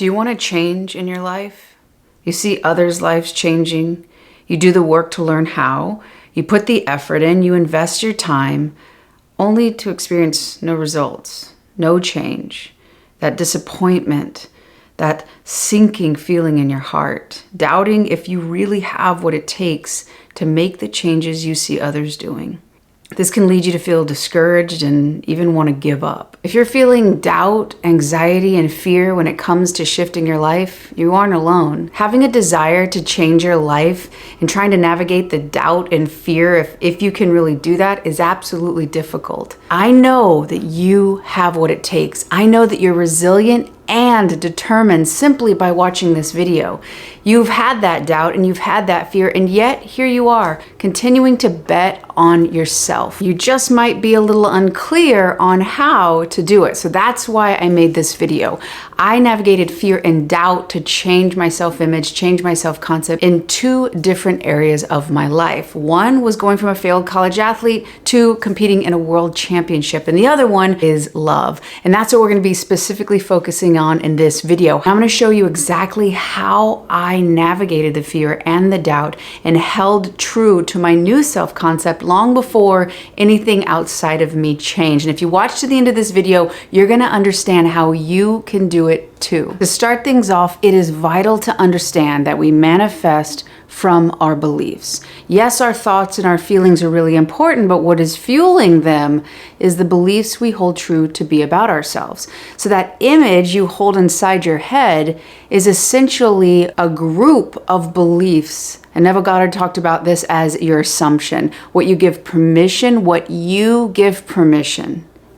Do you want to change in your life? You see others' lives changing. You do the work to learn how. You put the effort in. You invest your time only to experience no results, no change. That disappointment, that sinking feeling in your heart, doubting if you really have what it takes to make the changes you see others doing. This can lead you to feel discouraged and even want to give up. If you're feeling doubt, anxiety, and fear when it comes to shifting your life, you aren't alone. Having a desire to change your life and trying to navigate the doubt and fear, if you can really do that, is absolutely difficult. I know that you have what it takes. I know that you're resilient and determined simply by watching this video. You've had that doubt and you've had that fear, and yet here you are, continuing to bet on yourself. You just might be a little unclear on how to do it. So that's why I made this video. I navigated fear and doubt to change my self-image, change my self-concept in two different areas of my life. One was going from a failed college athlete to competing in a world championship, and the other one is love. And that's what we're going to be specifically focusing on in this video. I'm going to show you exactly how I navigated the fear and the doubt and held true to my new self-concept long before anything outside of me changed. And if you watch to the end of this video, you're going to understand how you can do it too. To start things off, it is vital to understand that we manifest from our beliefs. Yes, our thoughts and our feelings are really important, but what is fueling them is the beliefs we hold true to be about ourselves. So that image you hold inside your head is essentially a group of beliefs. And Neville Goddard talked about this as your assumption, what you give permission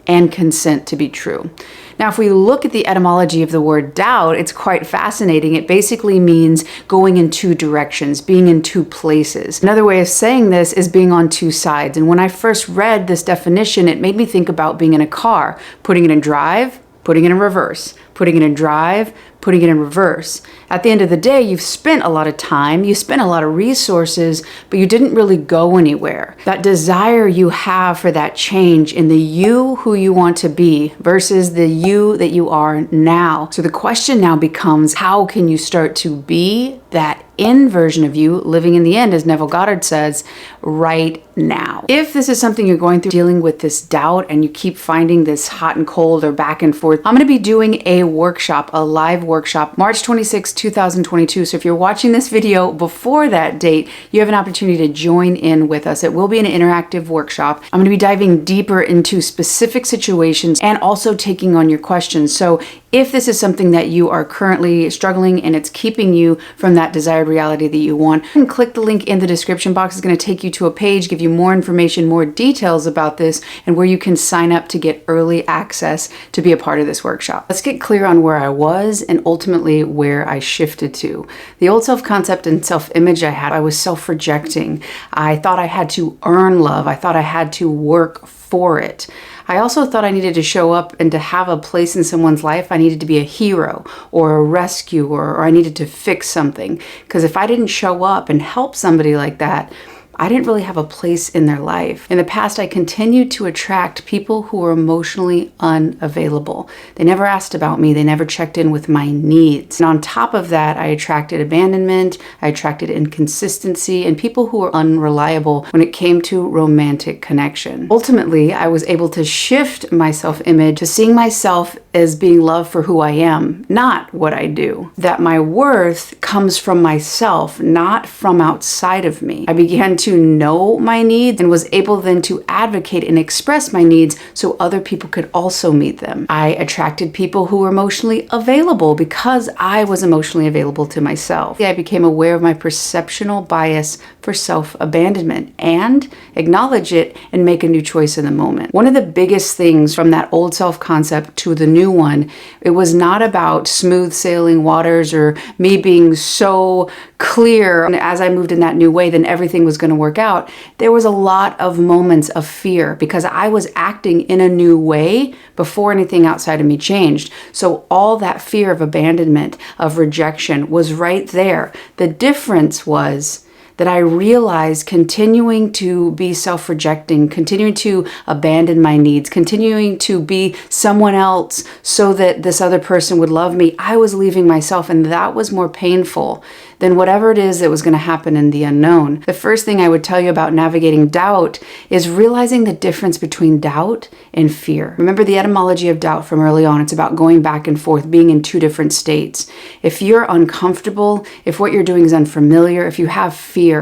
and consent to be true. Now, if we look at the etymology of the word doubt, it's quite fascinating. It basically means going in two directions, being in two places. Another way of saying this is being on two sides. And when I first read this definition, it made me think about being in a car, putting it in drive, putting it in reverse, putting it in drive, putting it in reverse. At the end of the day, you've spent a lot of time, you spent a lot of resources, but you didn't really go anywhere. That desire you have for that change in the you who you want to be versus the you that you are now. So the question now becomes, how can you start to be that in version of you, living in the end, as Neville Goddard says, right now? If this is something you're going through, dealing with this doubt, and you keep finding this hot and cold or back and forth, I'm going to be doing a workshop, a live workshop, March 26, 2022. So if you're watching this video before that date, you have an opportunity to join in with us. It will be an interactive workshop. I'm going to be diving deeper into specific situations and also taking on your questions. So if this is something that you are currently struggling and it's keeping you from that desired reality that you want, and click the link in the description box. It's going to take you to a page, give you more information, more details about this, and where you can sign up to get early access to be a part of this workshop. Let's get clear on where I was and ultimately where I shifted to. The old self-concept and self-image I was self-rejecting. I thought I had to earn love. I thought I had to work for it. I also thought I needed to show up, and to have a place in someone's life, I needed to be a hero or a rescuer, or I needed to fix something. Because if I didn't show up and help somebody like that, I didn't really have a place in their life. In the past, I continued to attract people who were emotionally unavailable. They never asked about me. They never checked in with my needs. And on top of that, I attracted abandonment. I attracted inconsistency and people who were unreliable when it came to romantic connection. Ultimately, I was able to shift my self-image to seeing myself as being loved for who I am, not what I do. That my worth comes from myself, not from outside of me. I began to know my needs and was able then to advocate and express my needs so other people could also meet them. I attracted people who were emotionally available because I was emotionally available to myself. I became aware of my perceptual bias for self-abandonment and acknowledge it and make a new choice in the moment. One of the biggest things from that old self-concept to the new one, it was not about smooth sailing waters or me being so clear. And as I moved in that new way, then everything was going to work out. There was a lot of moments of fear because I was acting in a new way before anything outside of me changed. So all that fear of abandonment, of rejection was right there. The difference was that I realized continuing to be self-rejecting, continuing to abandon my needs, continuing to be someone else so that this other person would love me, I was leaving myself, and that was more painful than whatever it is that was going to happen in the unknown. The first thing I would tell you about navigating doubt is realizing the difference between doubt and fear. Remember the etymology of doubt from early on. It's about going back and forth, being in two different states. If you're uncomfortable, if what you're doing is unfamiliar, if you have fear,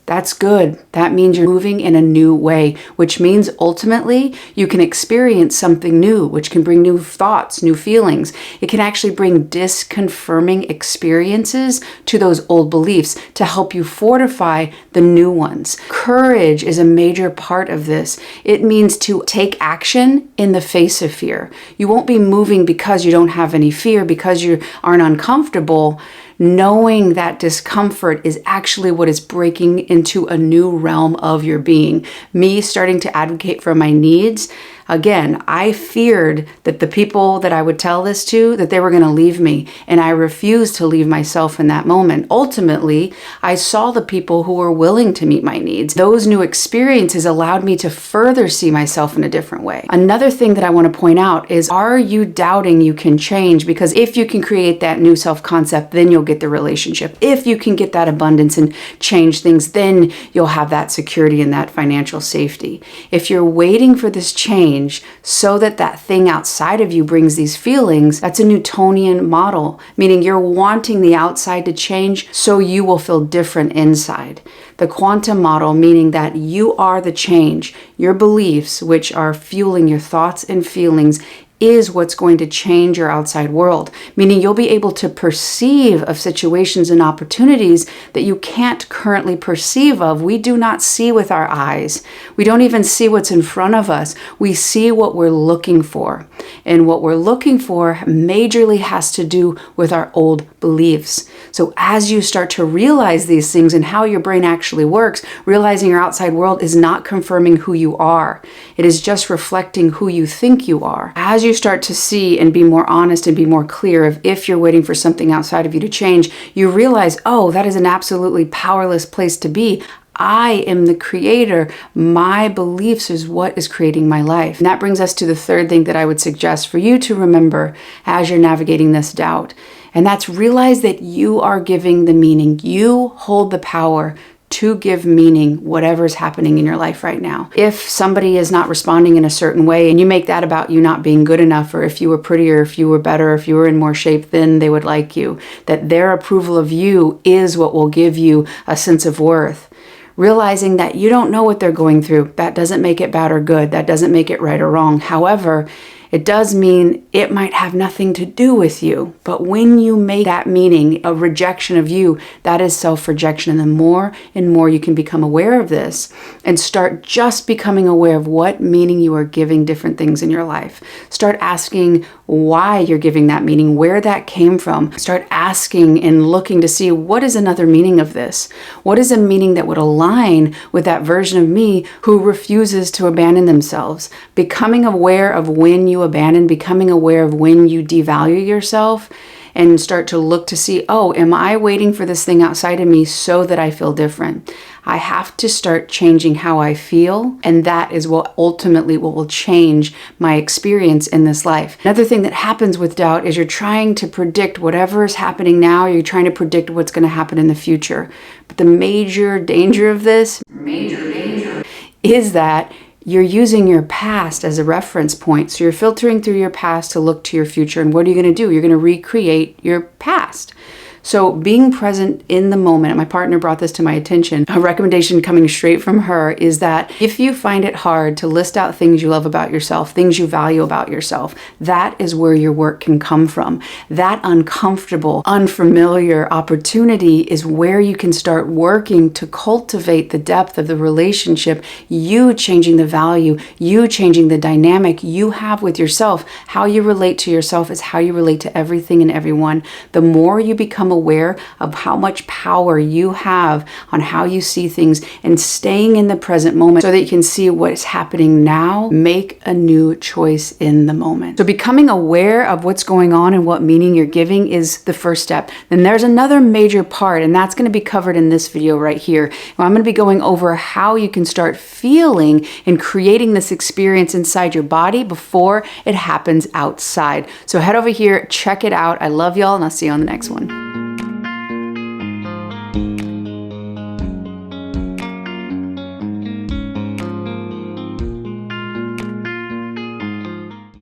that's good. That means you're moving in a new way, which means ultimately you can experience something new, which can bring new thoughts, new feelings. It can actually bring disconfirming experiences to those old beliefs to help you fortify the new ones. Courage is a major part of this. It means to take action in the face of fear. You won't be moving because you don't have any fear, because you aren't uncomfortable. Knowing that discomfort is actually what is breaking into a new realm of your being. Me starting to advocate for my needs. Again, I feared that the people that I would tell this to, that they were going to leave me. And I refused to leave myself in that moment. Ultimately, I saw the people who were willing to meet my needs. Those new experiences allowed me to further see myself in a different way. Another thing that I want to point out is, are you doubting you can change? Because if you can create that new self-concept, then you'll get the relationship. If you can get that abundance and change things, then you'll have that security and that financial safety. If you're waiting for this change so that that thing outside of you brings these feelings, that's a Newtonian model, meaning you're wanting the outside to change so you will feel different inside. The quantum model, meaning that you are the change. Your beliefs, which are fueling your thoughts and feelings, is what's going to change your outside world, meaning you'll be able to perceive of situations and opportunities that you can't currently perceive of. We do not see with our eyes. We don't even see what's in front of us. We see what we're looking for. And what we're looking for majorly has to do with our old beliefs. So as you start to realize these things and how your brain actually works, realizing your outside world is not confirming who you are. It is just reflecting who you think you are. As you start to see and be more honest and be more clear of if you're waiting for something outside of you to change, you realize, oh, that is an absolutely powerless place to be. I am the creator. My beliefs is what is creating my life. And that brings us to the third thing that I would suggest for you to remember as you're navigating this doubt. And that's realize that you are giving the meaning. You hold the power to give meaning whatever is happening in your life right now. If somebody is not responding in a certain way and you make that about you not being good enough, or if you were prettier, if you were better, if you were in more shape, then they would like you. That their approval of you is what will give you a sense of worth. Realizing that you don't know what they're going through, that doesn't make it bad or good. That doesn't make it right or wrong. However, it does mean it might have nothing to do with you. But when you make that meaning a rejection of you, that is self-rejection. And the more and more you can become aware of this and start just becoming aware of what meaning you are giving different things in your life. Start asking why you're giving that meaning, where that came from. Start asking and looking to see, what is another meaning of this? What is a meaning that would align with that version of me who refuses to abandon themselves? Becoming aware of when you abandon, becoming aware of when you devalue yourself, and start to look to see, oh, am I waiting for this thing outside of me so that I feel different? I have to start changing how I feel, and that is what ultimately will change my experience in this life. Another thing that happens with doubt is you're trying to predict whatever is happening now, you're trying to predict what's going to happen in the future. But the major danger of this, is that you're using your past as a reference point. So you're filtering through your past to look to your future. And what are you going to do? You're going to recreate your past. So being present in the moment, and my partner brought this to my attention, a recommendation coming straight from her is that if you find it hard to list out things you love about yourself, things you value about yourself, that is where your work can come from. That uncomfortable, unfamiliar opportunity is where you can start working to cultivate the depth of the relationship, you changing the value, you changing the dynamic you have with yourself. How you relate to yourself is how you relate to everything and everyone. The more you become become aware of how much power you have on how you see things and staying in the present moment so that you can see what's happening now. Make a new choice in the moment. So becoming aware of what's going on and what meaning you're giving is the first step. Then there's another major part, and that's going to be covered in this video right here. I'm going to be going over how you can start feeling and creating this experience inside your body before it happens outside. So head over here, check it out. I love y'all, and I'll see you on the next one.